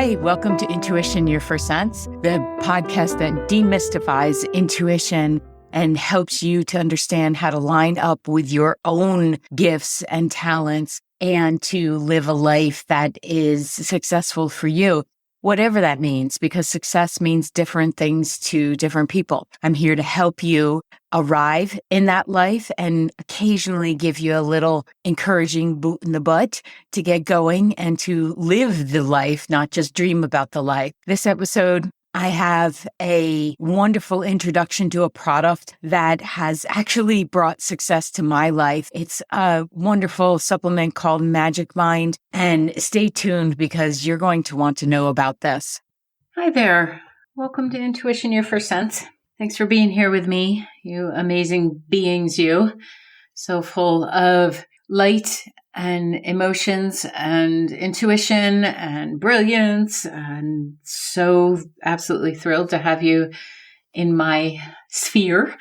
Hi, welcome to Intuition, Your First Sense, the podcast that demystifies intuition and helps you to understand how to line up with your own gifts and talents and to live a life that is successful for you, whatever that means, because success means different things to different people. I'm here to help you arrive in that life and occasionally give you a little encouraging boot in the butt to get going and to live the life, not just dream about the life. This episode, I have a wonderful introduction to a product that has actually brought success to my life. It's a wonderful supplement called Magic Mind, and stay tuned because you're going to want to know about this. Hi there. Welcome to Intuition, Your First Sense. Thanks for being here with me, you amazing beings, you. So full of light and emotions and intuition and brilliance, and so absolutely thrilled to have you in my sphere,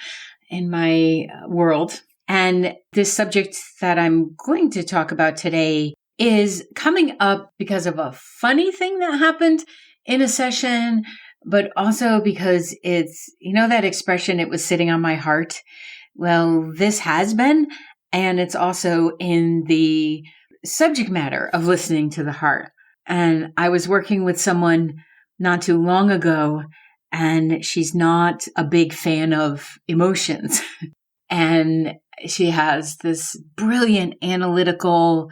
in my world. And this subject that I'm going to talk about today is coming up because of a funny thing that happened in a session, but also because it's, you know, that expression, it was sitting on my heart. Well, this has been. And it's also in the subject matter of listening to the heart. And I was working with someone not too long ago, and she's not a big fan of emotions. And she has this brilliant, analytical,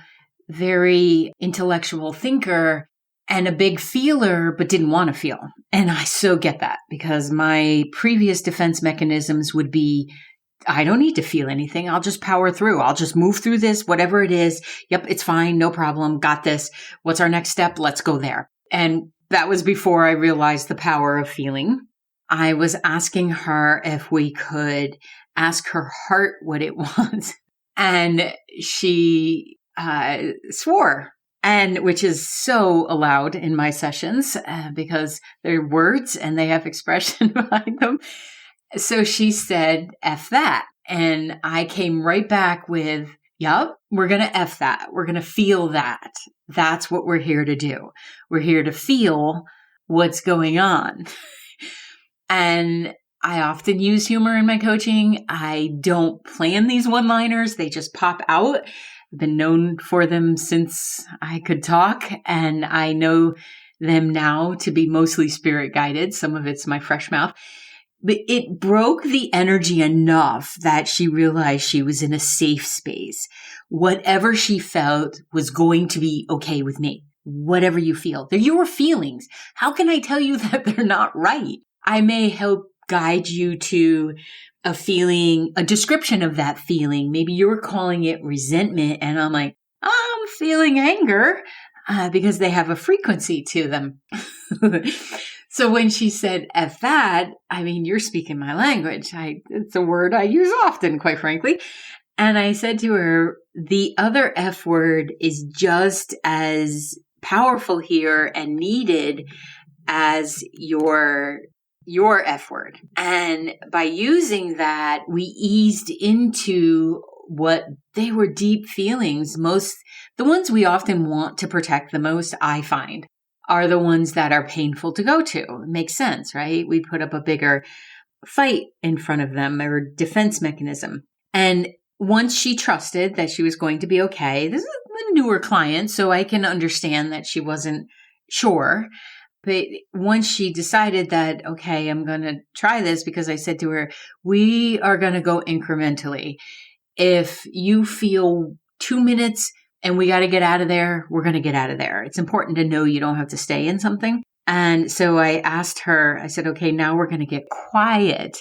very intellectual thinker and a big feeler, but didn't want to feel. And I so get that, because my previous defense mechanisms would be, I don't need to feel anything. I'll just power through. I'll just move through this, whatever it is. Yep, it's fine. No problem. Got this. What's our next step? Let's go there. And that was before I realized the power of feeling. I was asking her if we could ask her heart what it wants. And she swore, and which is so allowed in my sessions because they're words and they have expression behind them. So she said, F that. And I came right back with, yup, we're going to F that. We're going to feel that. That's what we're here to do. We're here to feel what's going on. And I often use humor in my coaching. I don't plan these one-liners. They just pop out. I've been known for them since I could talk, and I know them now to be mostly spirit guided. Some of it's my fresh mouth. But it broke the energy enough that she realized she was in a safe space. Whatever she felt was going to be okay with me. Whatever you feel. They're your feelings. How can I tell you that they're not right? I may help guide you to a feeling, a description of that feeling. Maybe you're calling it resentment, and I'm like, I'm feeling anger because they have a frequency to them. So when she said F that, I mean, you're speaking my language. It's a word I use often, quite frankly. And I said to her, the other F word is just as powerful here and needed as your F word. And by using that, we eased into what they were deep feelings. The ones we often want to protect the most, I find, are the ones that are painful to go to. It makes sense, right? We put up a bigger fight in front of them, or defense mechanism. And once she trusted that she was going to be okay, this is a newer client, so I can understand that she wasn't sure. But once she decided that, okay, I'm going to try this, because I said to her, we are going to go incrementally. If you feel 2 minutes and we got to get out of there, we're going to get out of there. It's important to know you don't have to stay in something. And so I asked her, I said, okay, now we're going to get quiet.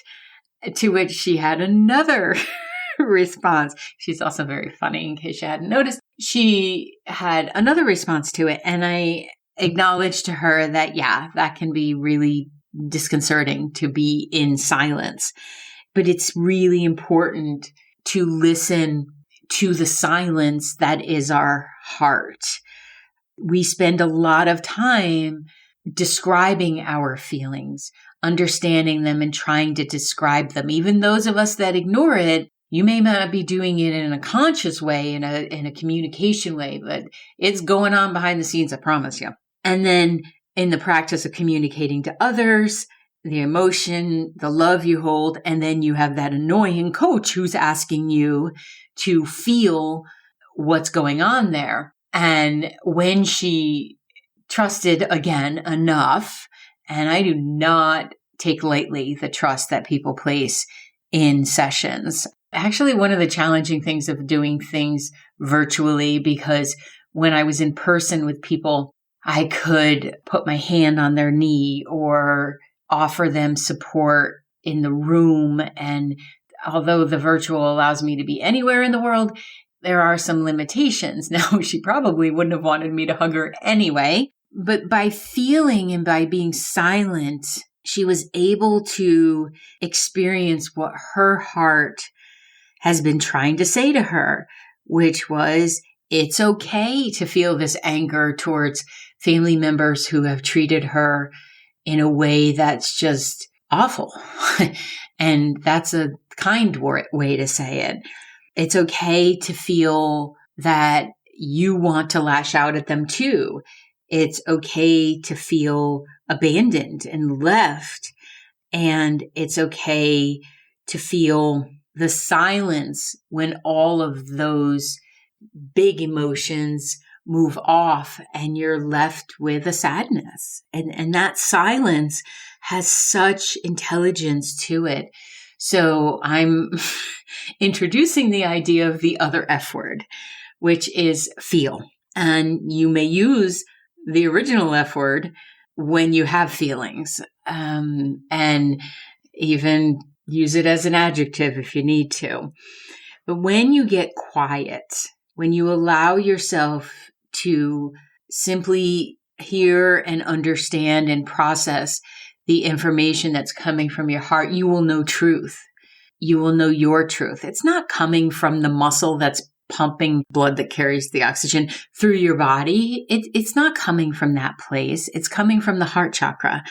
To which she had another response. She's also very funny, in case you hadn't noticed. She had another response to it. And I acknowledged to her that, yeah, that can be really disconcerting to be in silence. But it's really important to listen to the silence that is our heart. We spend a lot of time describing our feelings, understanding them, and trying to describe them. Even those of us that ignore it, you may not be doing it in a conscious way, in a communication way, but it's going on behind the scenes, I promise you. And then in the practice of communicating to others, the emotion, the love you hold, and then you have that annoying coach who's asking you to feel what's going on there. And when she trusted again enough, and I do not take lightly the trust that people place in sessions. Actually, one of the challenging things of doing things virtually, because when I was in person with people, I could put my hand on their knee or offer them support in the room. And although the virtual allows me to be anywhere in the world, there are some limitations. Now, she probably wouldn't have wanted me to hug her anyway, but by feeling and by being silent, she was able to experience what her heart has been trying to say to her, which was, it's okay to feel this anger towards family members who have treated her in a way that's just awful. And that's a kind way to say it. It's okay to feel that you want to lash out at them too. It's okay to feel abandoned and left. And it's okay to feel the silence when all of those big emotions move off and you're left with a sadness. And that silence has such intelligence to it. So I'm introducing the idea of the other F word, which is feel. And you may use the original F word when you have feelings, and even use it as an adjective if you need to. But when you get quiet, when you allow yourself to simply hear and understand and process the information that's coming from your heart, you will know truth. You will know your truth. It's not coming from the muscle that's pumping blood that carries the oxygen through your body. It's not coming from that place. It's coming from the heart chakra.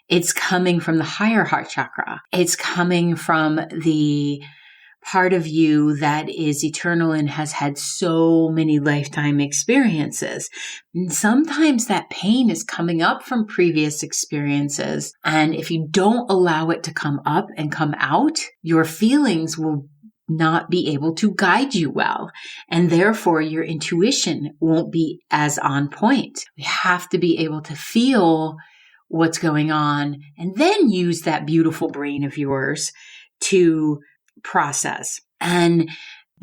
It's coming from the higher heart chakra. It's coming from the part of you that is eternal and has had so many lifetime experiences. And sometimes that pain is coming up from previous experiences. And if you don't allow it to come up and come out, your feelings will not be able to guide you well. And therefore, your intuition won't be as on point. We have to be able to feel what's going on and then use that beautiful brain of yours to process. And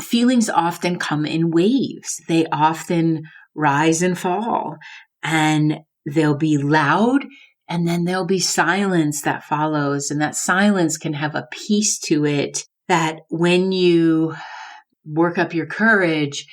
feelings often come in waves. They often rise and fall, and they'll be loud, and then there'll be silence that follows. And that silence can have a peace to it that when you work up your courage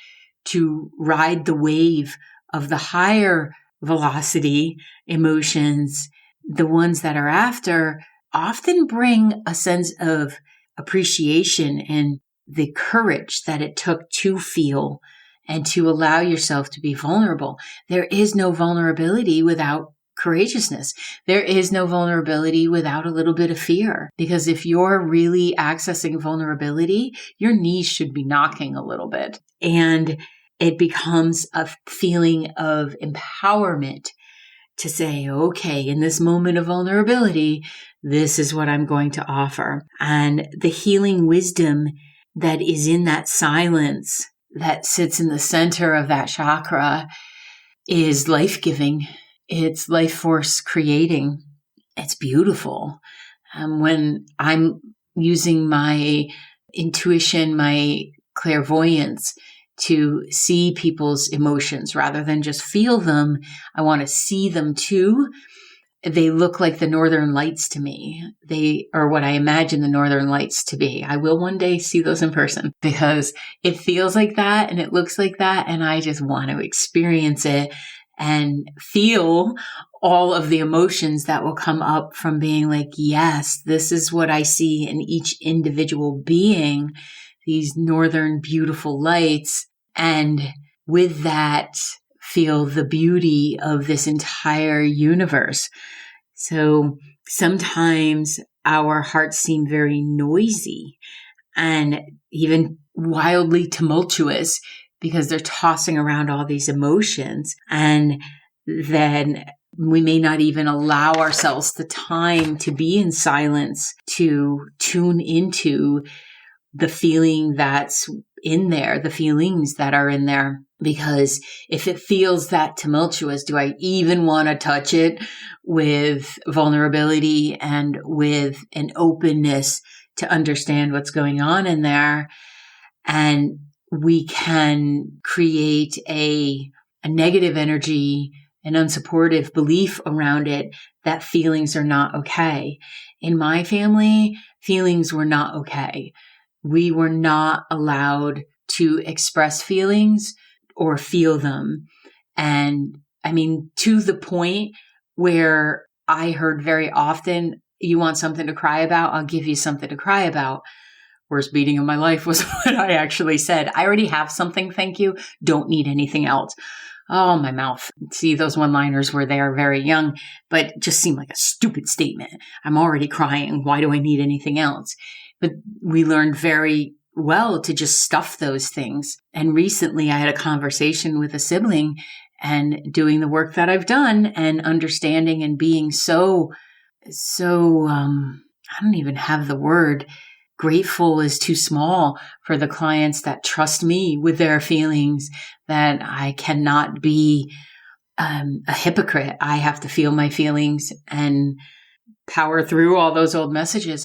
to ride the wave of the higher velocity emotions, the ones that are after often bring a sense of appreciation and the courage that it took to feel and to allow yourself to be vulnerable. There is no vulnerability without courageousness. There is no vulnerability without a little bit of fear, because if you're really accessing vulnerability, your knees should be knocking a little bit, and it becomes a feeling of empowerment to say, okay, in this moment of vulnerability, this is what I'm going to offer. And the healing wisdom that is in that silence that sits in the center of that chakra is life-giving. It's life force creating. It's beautiful. When I'm using my intuition, my clairvoyance to see people's emotions rather than just feel them, I want to see them too. They look like the Northern Lights to me. They are what I imagine the Northern Lights to be. I will one day see those in person because it feels like that and it looks like that. And I just want to experience it and feel all of the emotions that will come up from being like, yes, this is what I see in each individual being, these northern beautiful lights. And with that, feel the beauty of this entire universe. So sometimes our hearts seem very noisy and even wildly tumultuous because they're tossing around all these emotions. And then We may not even allow ourselves the time to be in silence, to tune into the feeling that's in there, the feelings that are in there. Because if it feels that tumultuous, do I even want to touch it with vulnerability and with an openness to understand what's going on in there? And we can create a negative energy, an unsupportive belief around it that feelings are not okay. In my family, feelings were not okay. We were not allowed to express feelings or feel them. And I mean, to the point where I heard very often, you want something to cry about? I'll give you something to cry about. Worst beating of my life was what I actually said. I already have something, thank you. Don't need anything else. Oh, my mouth. See, those one-liners were there very young, but just seemed like a stupid statement. I'm already crying. Why do I need anything else? But we learned very well to just stuff those things. And recently I had a conversation with a sibling, and doing the work that I've done and understanding and being so, I don't even have the word. Grateful is too small for the clients that trust me with their feelings, that I cannot be a hypocrite. I have to feel my feelings and power through all those old messages.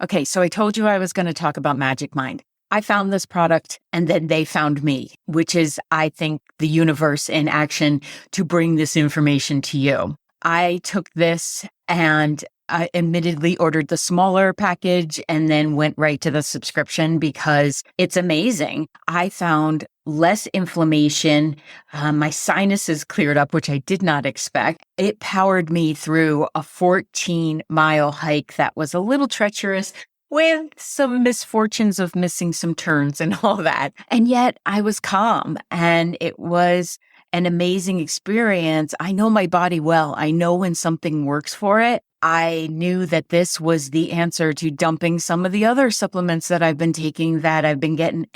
Okay, so I told you I was going to talk about Magic Mind. I found this product and then they found me, which is, I think, the universe in action to bring this information to you. I took this and I admittedly ordered the smaller package and then went right to the subscription because it's amazing. I found less inflammation. My sinuses cleared up, which I did not expect. It powered me through a 14-mile hike that was a little treacherous, with some misfortunes of missing some turns and all that. And yet I was calm, and it was an amazing experience. I know my body well. I know when something works for it. I knew that this was the answer to dumping some of the other supplements that I've been taking that I've been getting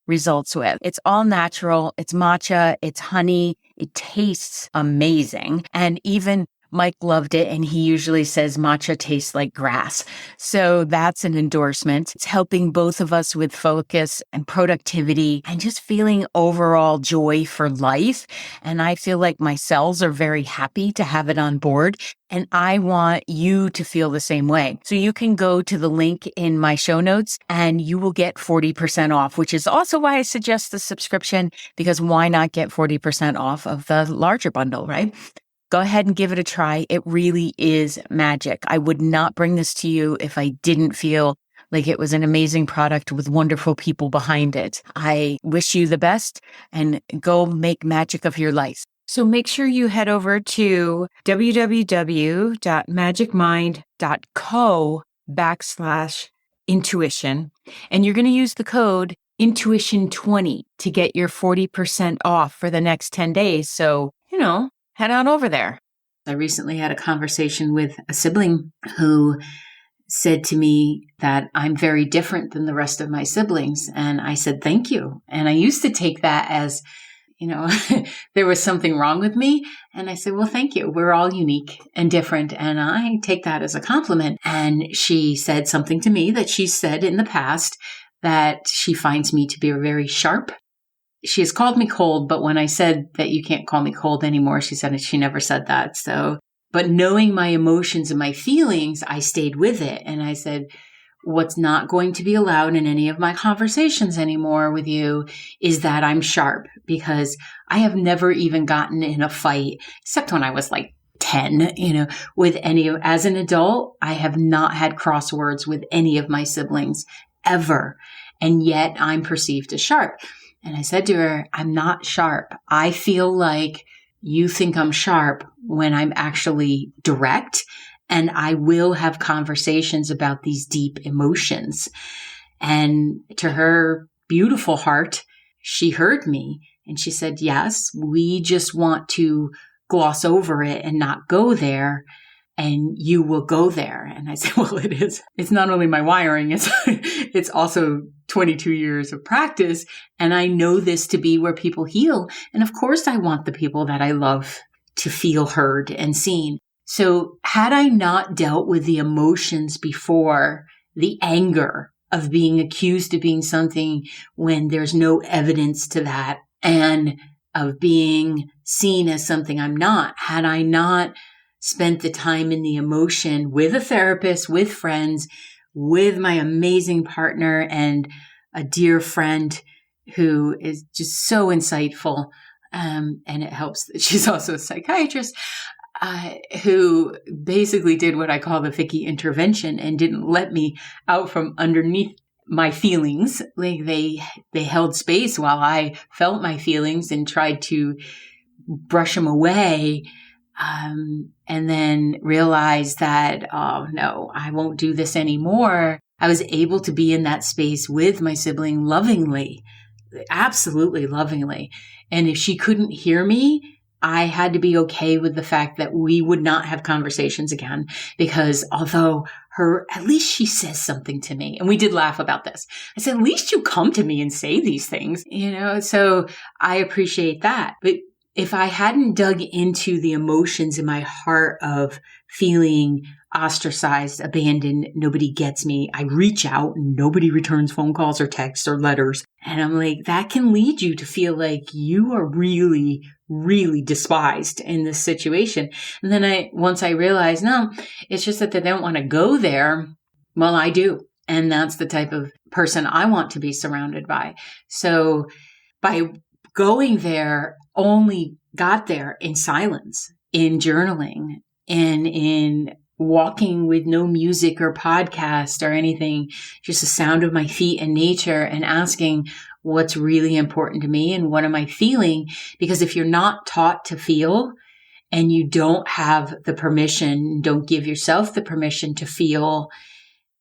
results with. It's all natural. It's matcha. It's honey. It tastes amazing. And even Mike loved it, and he usually says matcha tastes like grass. So that's an endorsement. It's helping both of us with focus and productivity and just feeling overall joy for life. And I feel like my cells are very happy to have it on board. And I want you to feel the same way. So you can go to the link in my show notes and you will get 40% off, which is also why I suggest the subscription, because why not get 40% off of the larger bundle, right? Go ahead and give it a try. It really is magic. I would not bring this to you if I didn't feel like it was an amazing product with wonderful people behind it. I wish you the best and go make magic of your life. So make sure you head over to www.magicmind.co/intuition, and you're going to use the code intuition20 to get your 40% off for the next 10 days. So, head on over there. I recently had a conversation with a sibling who said to me that I'm very different than the rest of my siblings. And I said, thank you. And I used to take that as, there was something wrong with me. And I said, well, thank you. We're all unique and different. And I take that as a compliment. And she said something to me that she said in the past, that she finds me to be very sharp. She has called me cold, but when I said that you can't call me cold anymore, she said she never said that. So, but knowing my emotions and my feelings, I stayed with it. And I said, what's not going to be allowed in any of my conversations anymore with you is that I'm sharp, because I have never even gotten in a fight, except when I was like 10, with as an adult, I have not had crosswords with any of my siblings ever. And yet I'm perceived as sharp. And I said to her, I'm not sharp. I feel like you think I'm sharp when I'm actually direct, and I will have conversations about these deep emotions. And to her beautiful heart, she heard me and she said, yes, we just want to gloss over it and not go there. And you will go there. And I said, well, it is. It's not only my wiring, it's also 22 years of practice. And I know this to be where people heal. And of course, I want the people that I love to feel heard and seen. So had I not dealt with the emotions before, the anger of being accused of being something when there's no evidence to that, and of being seen as something I'm not, had I not spent the time in the emotion with a therapist, with friends, with my amazing partner and a dear friend who is just so insightful, and it helps that she's also a psychiatrist, who basically did what I call the Vicky intervention and didn't let me out from underneath my feelings. Like they held space while I felt my feelings and tried to brush them away. And then realized that, oh no, I won't do this anymore. I was able to be in that space with my sibling lovingly, absolutely lovingly. And if she couldn't hear me, I had to be okay with the fact that we would not have conversations again, because although at least she says something to me. And we did laugh about this. I said, at least you come to me and say these things, so I appreciate that. But if I hadn't dug into the emotions in my heart of feeling ostracized, abandoned, nobody gets me, I reach out and nobody returns phone calls or texts or letters. And I'm like, that can lead you to feel like you are really, really despised in this situation. And then once I realized, no, it's just that they don't want to go there. Well, I do. And that's the type of person I want to be surrounded by. So by going there, only got there in silence, in journaling, and in walking with no music or podcast or anything, just the sound of my feet and nature, and asking what's really important to me and what am I feeling? Because if you're not taught to feel and you don't have the permission, don't give yourself the permission to feel,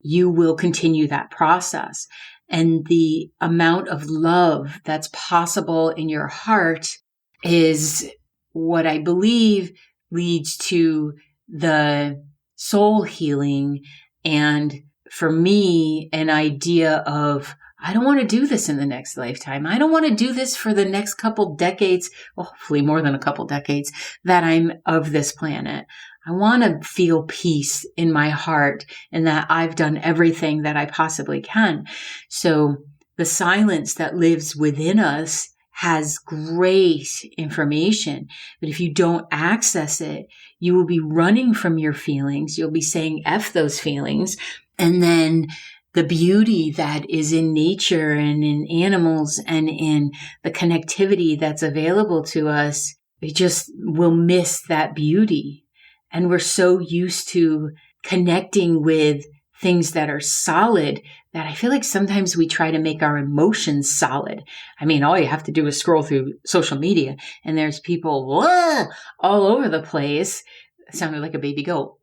you will continue that process. And the amount of love that's possible in your heart is what I believe leads to the soul healing. And for me, an idea of, I don't want to do this in the next lifetime. I don't want to do this for the next couple decades, well, hopefully more than a couple decades that I'm of this planet. I want to feel peace in my heart and that I've done everything that I possibly can. So the silence that lives within us has great information, but if you don't access it, you will be running from your feelings. You'll be saying F those feelings. And then the beauty that is in nature and in animals and in the connectivity that's available to us, we just will miss that beauty. And we're so used to connecting with things that are solid that I feel like sometimes we try to make our emotions solid. I mean, all you have to do is scroll through social media and there's people all over the place. It sounded like a baby goat.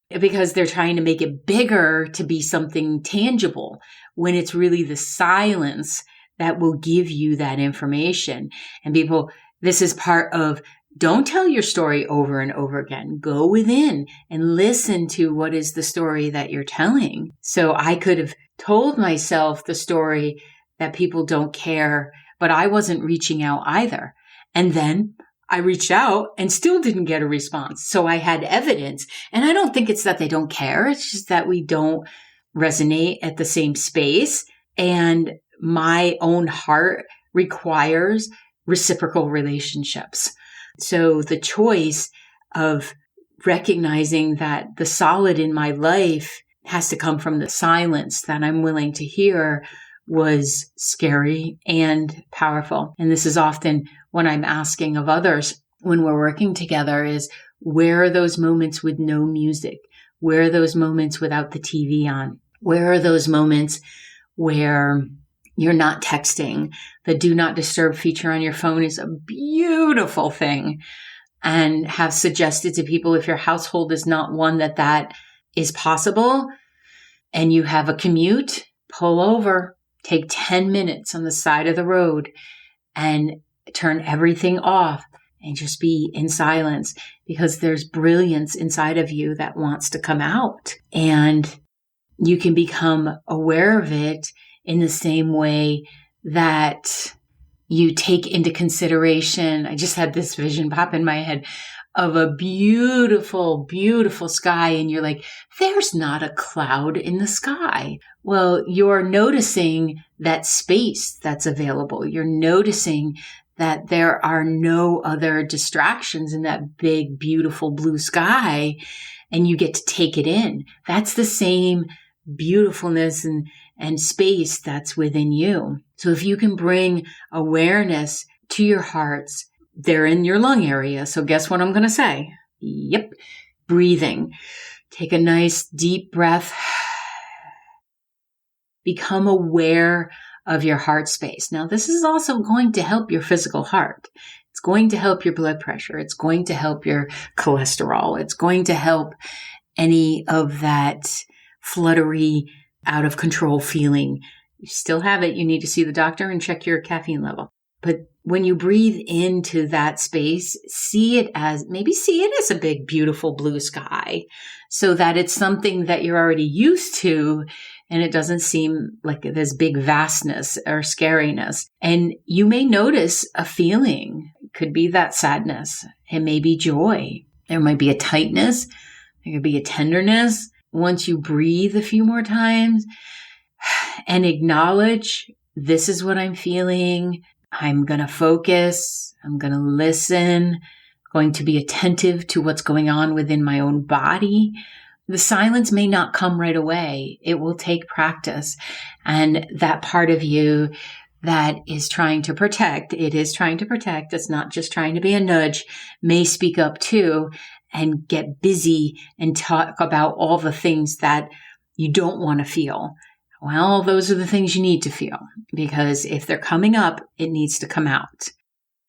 Because they're trying to make it bigger to be something tangible when it's really the silence that will give you that information. And people, this is part of, don't tell your story over and over again. Go within and listen to what is the story that you're telling. So I could have told myself the story that people don't care, but I wasn't reaching out either. And then I reached out and still didn't get a response. So I had evidence. And I don't think it's that they don't care. It's just that we don't resonate at the same space. And my own heart requires reciprocal relationships. So the choice of recognizing that the solid in my life has to come from the silence that I'm willing to hear was scary and powerful. And this is often what I'm asking of others when we're working together is, where are those moments with no music? Where are those moments without the TV on? Where are those moments where you're not texting? The do not disturb feature on your phone is a beautiful thing, and have suggested to people, if your household is not one that is possible and you have a commute, pull over, take 10 minutes on the side of the road and turn everything off and just be in silence, because there's brilliance inside of you that wants to come out, and you can become aware of it in the same way that you take into consideration, I just had this vision pop in my head of a beautiful, beautiful sky. And you're like, there's not a cloud in the sky. Well, you're noticing that space that's available. You're noticing that there are no other distractions in that big, beautiful blue sky. And you get to take it in. That's the same beautifulness and space that's within you. So if you can bring awareness to your hearts, they're in your lung area. So guess what I'm going to say? Yep. Breathing. Take a nice deep breath. Become aware of your heart space. Now, this is also going to help your physical heart. It's going to help your blood pressure. It's going to help your cholesterol. It's going to help any of that fluttery, out of control feeling. You still have it. You need to see the doctor and check your caffeine level. But when you breathe into that space, see it as a big, beautiful blue sky so that it's something that you're already used to and it doesn't seem like this big vastness or scariness. And you may notice a feeling. It could be that sadness. It may be joy. There might be a tightness. There could be a tenderness. Once you breathe a few more times and acknowledge, this is what I'm feeling. I'm going to focus. I'm going to listen, going to be attentive to what's going on within my own body. The silence may not come right away. It will take practice. And that part of you that is trying to protect, it's not just trying to be a nudge, may speak up too and get busy and talk about all the things that you don't want to feel. Well, those are the things you need to feel, because if they're coming up, it needs to come out.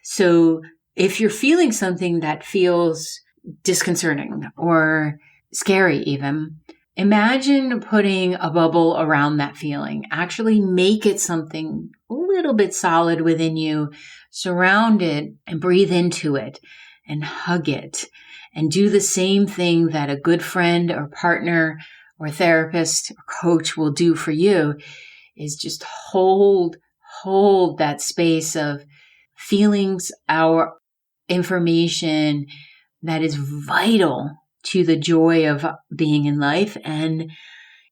So if you're feeling something that feels disconcerting or scary even, imagine putting a bubble around that feeling. Actually make it something a little bit solid within you. Surround it and breathe into it and hug it. And do the same thing that a good friend or partner or therapist or coach will do for you, is just hold that space of feelings, our information that is vital to the joy of being in life. And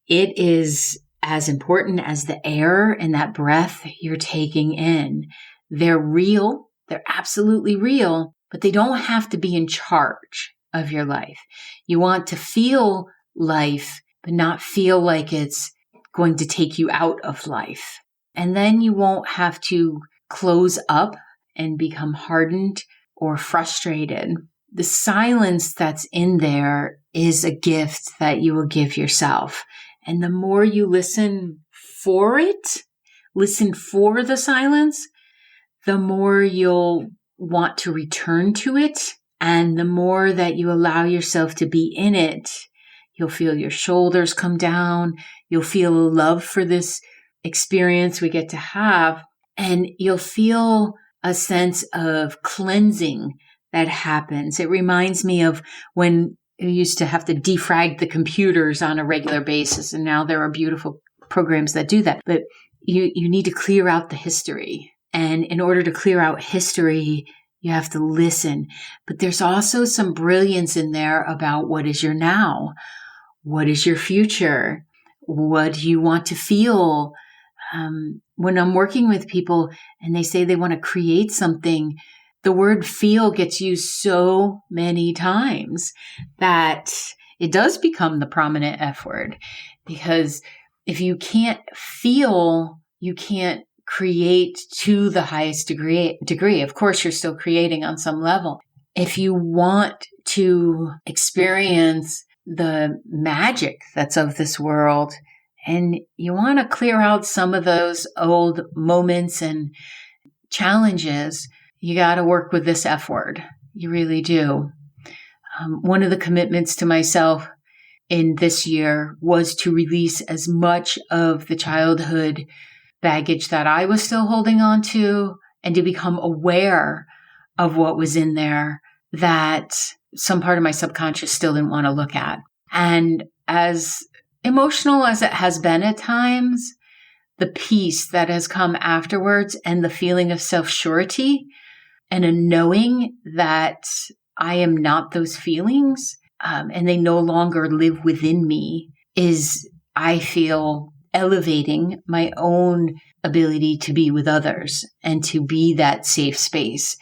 it is as important as the air and that breath you're taking in. They're real. They're absolutely real, but they don't have to be in charge of your life. You want to feel life, but not feel like it's going to take you out of life. And then you won't have to close up and become hardened or frustrated. The silence that's in there is a gift that you will give yourself. And the more you listen for the silence, the more you'll want to return to it. And the more that you allow yourself to be in it, you'll feel your shoulders come down. You'll feel a love for this experience we get to have. And you'll feel a sense of cleansing that happens. It reminds me of when you used to have to defrag the computers on a regular basis. And now there are beautiful programs that do that. But you need to clear out the history. And in order to clear out history, you have to listen. But there's also some brilliance in there about what is your now? What is your future? What do you want to feel? When I'm working with people and they say they want to create something, the word feel gets used so many times that it does become the prominent F word. Because if you can't feel, you can't create to the highest degree. Of course, you're still creating on some level. If you want to experience the magic that's of this world, and you want to clear out some of those old moments and challenges, you got to work with this F word. You really do. One of the commitments to myself in this year was to release as much of the childhood baggage that I was still holding on to, and to become aware of what was in there that some part of my subconscious still didn't want to look at. And as emotional as it has been at times, the peace that has come afterwards and the feeling of self-surety and a knowing that I am not those feelings and they no longer live within me is, I feel, elevating my own ability to be with others and to be that safe space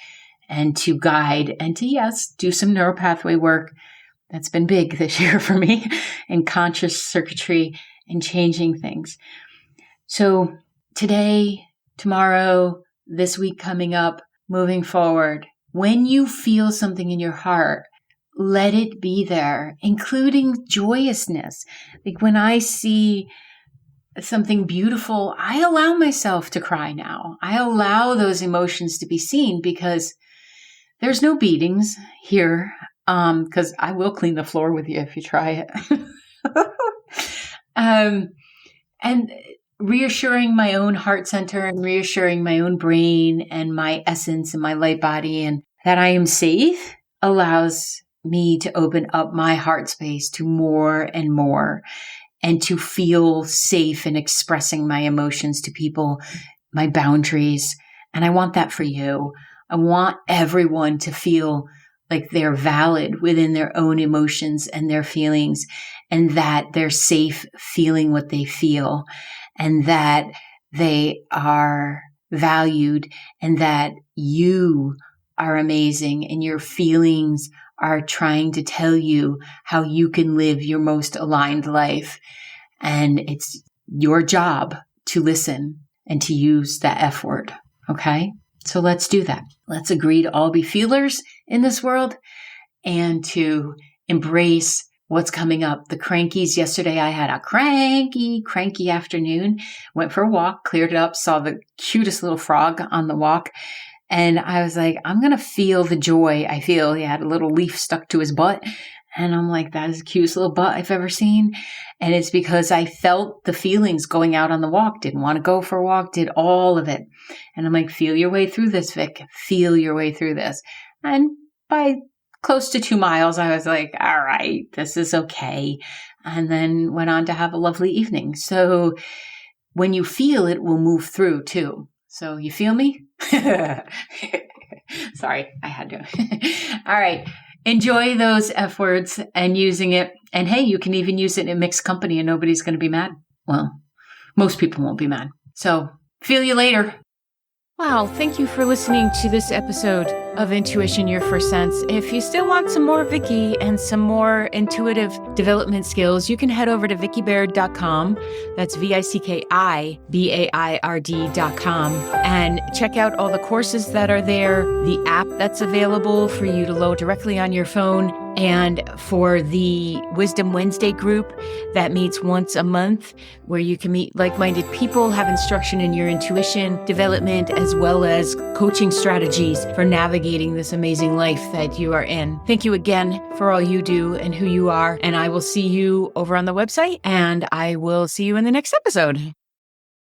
and to guide and to, yes, do some neuropathway work. That's been big this year for me, and conscious circuitry and changing things. So today, tomorrow, this week coming up, moving forward, when you feel something in your heart, let it be there, including joyousness. Like when I see something beautiful, I allow myself to cry now. I allow those emotions to be seen because there's no beatings here. Because I will clean the floor with you if you try it. And reassuring my own heart center and reassuring my own brain and my essence and my light body and that I am safe allows me to open up my heart space to more and more and to feel safe in expressing my emotions to people, my boundaries. And I want that for you. I want everyone to feel like they're valid within their own emotions and their feelings, and that they're safe feeling what they feel, and that they are valued, and that you are amazing, and your feelings are trying to tell you how you can live your most aligned life. And it's your job to listen and to use that F word. Okay? So let's do that. Let's agree to all be feelers in this world and to embrace what's coming up. The crankies. Yesterday I had a cranky afternoon. Went for a walk, cleared it up, saw the cutest little frog on the walk. And I was like, I'm going to feel the joy I feel. He had a little leaf stuck to his butt. And I'm like, that is the cutest little butt I've ever seen. And it's because I felt the feelings going out on the walk, didn't want to go for a walk, did all of it. And I'm like, feel your way through this, Vic. Feel your way through this. And by close to 2 miles, I was like, all right, this is okay. And then went on to have a lovely evening. So when you feel it, will move through too. So you feel me? Sorry, I had to. All right. Enjoy those F words and using it. And hey, you can even use it in mixed company and nobody's going to be mad. Well, most people won't be mad. So feel you later. Wow, thank you for listening to this episode of Intuition, Your First Sense. If you still want some more Vicky and some more intuitive development skills, you can head over to vickybaird.com. That's VICKIBAIRD.com and check out all the courses that are there, the app that's available for you to load directly on your phone, and for the Wisdom Wednesday group that meets once a month, where you can meet like-minded people, have instruction in your intuition development, as well as coaching strategies for navigating this amazing life that you are in. Thank you again for all you do and who you are. And I will see you over on the website, and I will see you in the next episode.